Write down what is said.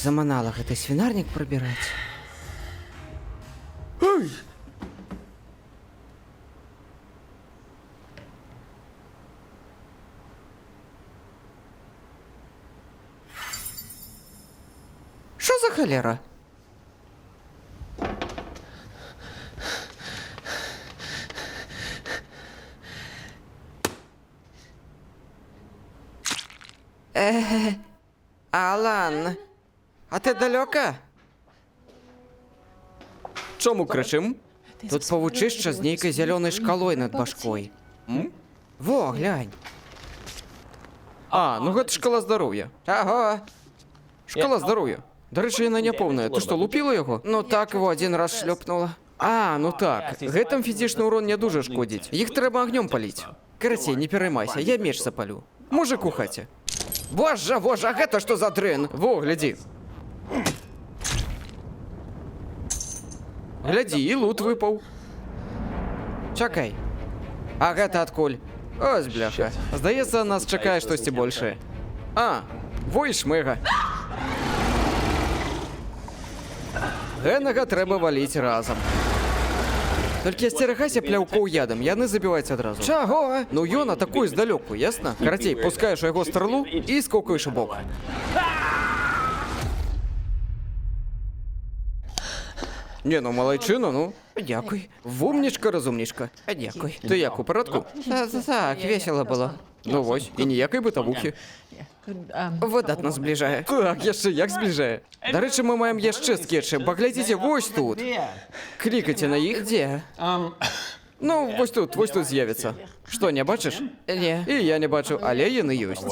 Заманала гэты свінарнік прыбіраць. Ой! Що за халера? Алан, а ти далёка? Чому кричим? Тут павучышча з нейкай зялёнай шкалой над башкой. Во, глянь. А, ну гэта шкала здароўя. Ага. Шкала здароўя. Дарэчы, яна няпоўная. Ты што, лупіла яго? Ну так, его один раз шлёпнула. А, ну так. Гэтым фізічны ўрон не дужа шкодзіць. Іх трэба агнём паліць. Карацей, не пераймайся, я меч запалю. Мужик у хаце. Божа, божа, гэта што за дрын? Во, глядзі. Глядзі, і лут выпаў. Чакай. А гэта адкуль? Ось, бляха. Здаецца, нас чакае штосьці большае. А, во і шмыга. Гэнага трэба валіць разам. Толькі асцерагайся пляўкоў ядам, яны забіваюць адразу. Чаго? Ну ён атакуе здалёку, ясна? Карацей, пускаеш у яго стрэлу і скокаеш у бок. Не, ну малайчына, ну. Дякуй. Вумнічка, разумнічка. Дякуй. Ты як, у парадку? Так, весело было. Ну вось, і ніякай бытавухі. Выдатна збліжае. Так, яшчэ як збліжае. Дарэчы, мы маем яшчэ скетчы. Паглядзіце, вось тут. Клікайце на іх. Дзе? Ну, вось тут з'явіцца. Што, не бачыш? Не. І я не бачу, але яны ёсць.